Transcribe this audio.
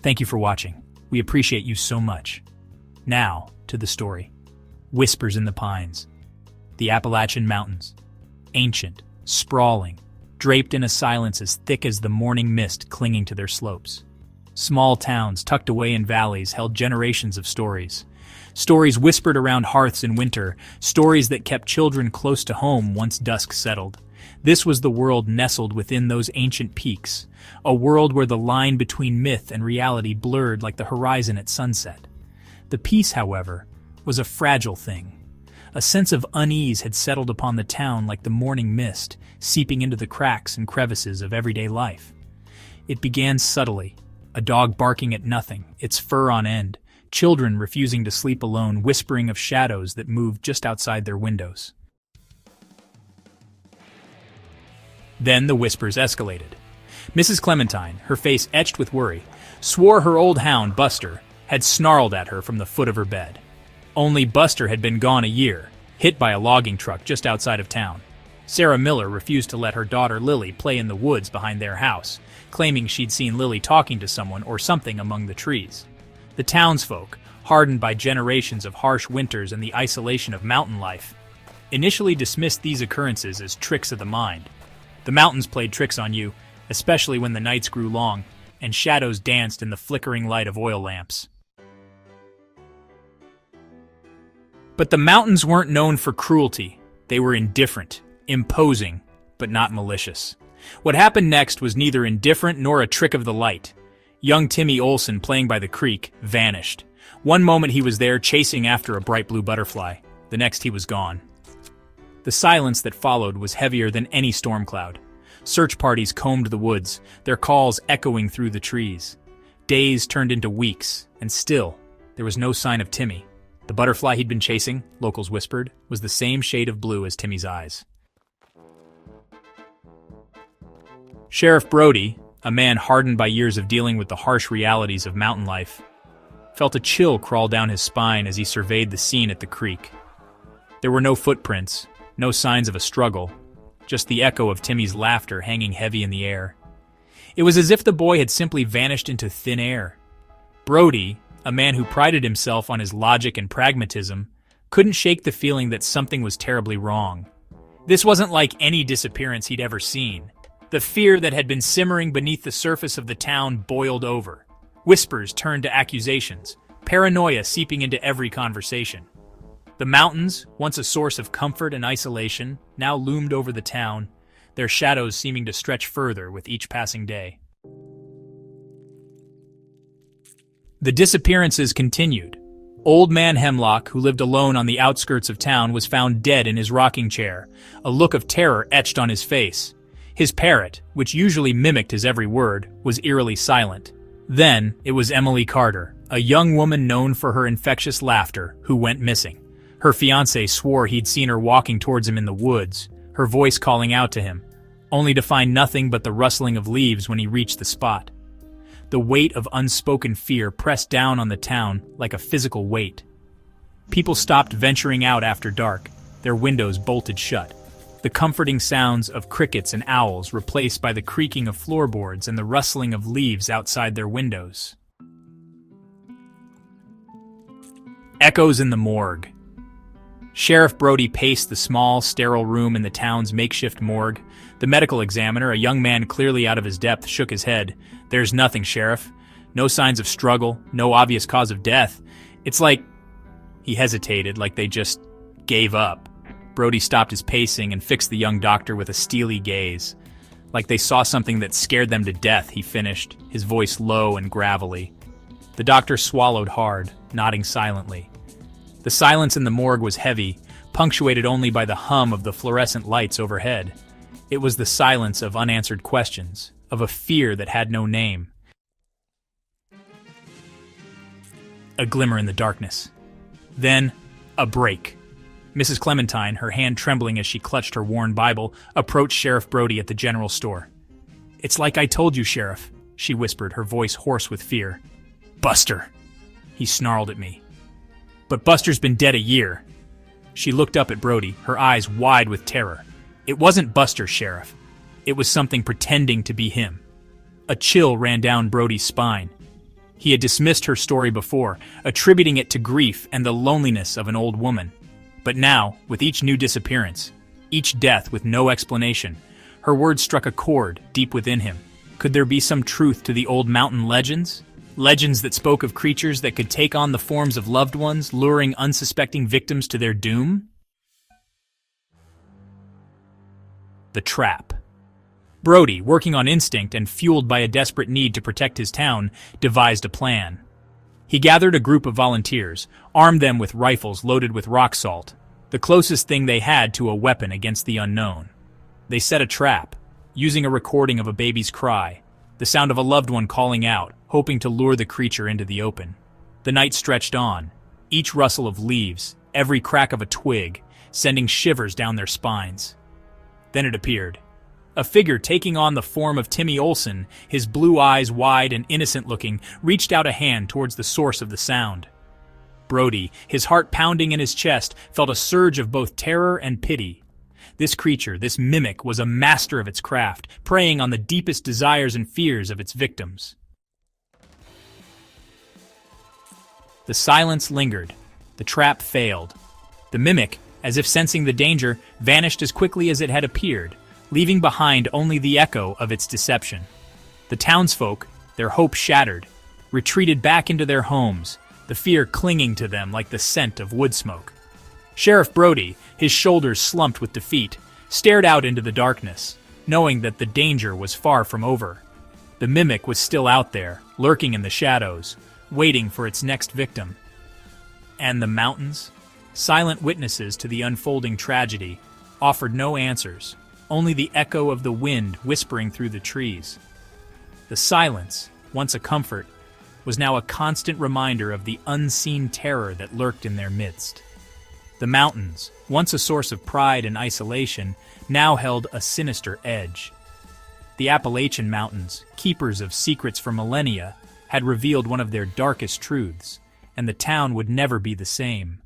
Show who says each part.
Speaker 1: Thank you for watching. We appreciate you so much. Now, to the story. Whispers in the Pines. The Appalachian Mountains. Ancient, sprawling, draped in a silence as thick as the morning mist clinging to their slopes. Small towns tucked away in valleys held generations of stories. Stories whispered around hearths in winter, stories that kept children close to home once dusk settled. This was the world nestled within those ancient peaks, a world where the line between myth and reality blurred like the horizon at sunset. The peace, however, was a fragile thing. A sense of unease had settled upon the town like the morning mist, seeping into the cracks and crevices of everyday life. It began subtly, a dog barking at nothing, its fur on end, children refusing to sleep alone, whispering of shadows that moved just outside their windows. Then the whispers escalated. Mrs. Clementine, her face etched with worry, swore her old hound, Buster, had snarled at her from the foot of her bed. Only Buster had been gone a year, hit by a logging truck just outside of town. Sarah Miller refused to let her daughter Lily play in the woods behind their house, claiming she'd seen Lily talking to someone or something among the trees. The townsfolk, hardened by generations of harsh winters and the isolation of mountain life, initially dismissed these occurrences as tricks of the mind. The mountains played tricks on you, especially when the nights grew long and shadows danced in the flickering light of oil lamps. But the mountains weren't known for cruelty. They were indifferent, imposing, but not malicious. What happened next was neither indifferent nor a trick of the light. Young Timmy Olsen, playing by the creek, vanished. One moment he was there chasing after a bright blue butterfly. The next he was gone. The silence that followed was heavier than any storm cloud. Search parties combed the woods, their calls echoing through the trees. Days turned into weeks, and still, there was no sign of Timmy. The butterfly he'd been chasing, locals whispered, was the same shade of blue as Timmy's eyes. Sheriff Brody, a man hardened by years of dealing with the harsh realities of mountain life, felt a chill crawl down his spine as he surveyed the scene at the creek. There were no footprints, no signs of a struggle, just the echo of Timmy's laughter hanging heavy in the air. It was as if the boy had simply vanished into thin air. Brody, a man who prided himself on his logic and pragmatism, couldn't shake the feeling that something was terribly wrong. This wasn't like any disappearance he'd ever seen. The fear that had been simmering beneath the surface of the town boiled over. Whispers turned to accusations, paranoia seeping into every conversation. The mountains, once a source of comfort and isolation, now loomed over the town, their shadows seeming to stretch further with each passing day. The disappearances continued. Old Man Hemlock, who lived alone on the outskirts of town, was found dead in his rocking chair, a look of terror etched on his face. His parrot, which usually mimicked his every word, was eerily silent. Then, it was Emily Carter, a young woman known for her infectious laughter, who went missing. Her fiancé swore he'd seen her walking towards him in the woods, her voice calling out to him, only to find nothing but the rustling of leaves when he reached the spot. The weight of unspoken fear pressed down on the town like a physical weight. People stopped venturing out after dark, their windows bolted shut. The comforting sounds of crickets and owls replaced by the creaking of floorboards and the rustling of leaves outside their windows. Echoes in the morgue. Sheriff Brody paced the small, sterile room in the town's makeshift morgue. The medical examiner, a young man clearly out of his depth, shook his head. "There's nothing, Sheriff. No signs of struggle, no obvious cause of death. It's like..." He hesitated, like they just gave up. Brody stopped his pacing and fixed the young doctor with a steely gaze. Like they saw something that scared them to death, he finished, his voice low and gravelly. The doctor swallowed hard, nodding silently. The silence in the morgue was heavy, punctuated only by the hum of the fluorescent lights overhead. It was the silence of unanswered questions, of a fear that had no name. A glimmer in the darkness. Then, a break. Mrs. Clementine, her hand trembling as she clutched her worn Bible, approached Sheriff Brody at the general store. "It's like I told you, Sheriff," she whispered, her voice hoarse with fear. "Buster!" He snarled at me. "But Buster's been dead a year." She looked up at Brody, her eyes wide with terror. It wasn't Buster, Sheriff. It was something pretending to be him. A chill ran down Brody's spine. He had dismissed her story before, attributing it to grief and the loneliness of an old woman. But now, with each new disappearance, each death with no explanation, her words struck a chord deep within him. Could there be some truth to the old mountain legends? Legends that spoke of creatures that could take on the forms of loved ones, luring unsuspecting victims to their doom? The trap. Brody, working on instinct and fueled by a desperate need to protect his town, devised a plan. He gathered a group of volunteers, armed them with rifles loaded with rock salt, the closest thing they had to a weapon against the unknown. They set a trap, using a recording of a baby's cry, the sound of a loved one calling out, hoping to lure the creature into the open. The night stretched on, each rustle of leaves, every crack of a twig, sending shivers down their spines. Then it appeared. A figure taking on the form of Timmy Olsen, his blue eyes wide and innocent-looking, reached out a hand towards the source of the sound. Brody, his heart pounding in his chest, felt a surge of both terror and pity. This creature, this mimic, was a master of its craft, preying on the deepest desires and fears of its victims. The silence lingered. The trap failed. The mimic, as if sensing the danger, vanished as quickly as it had appeared, leaving behind only the echo of its deception. The townsfolk, their hope shattered, retreated back into their homes, the fear clinging to them like the scent of wood smoke. Sheriff Brody, his shoulders slumped with defeat, stared out into the darkness, knowing that the danger was far from over. The mimic was still out there, lurking in the shadows, waiting for its next victim. And the mountains, silent witnesses to the unfolding tragedy, offered no answers, only the echo of the wind whispering through the trees. The silence, once a comfort, was now a constant reminder of the unseen terror that lurked in their midst. The mountains, once a source of pride and isolation, now held a sinister edge. The Appalachian Mountains, keepers of secrets for millennia, had revealed one of their darkest truths, and the town would never be the same.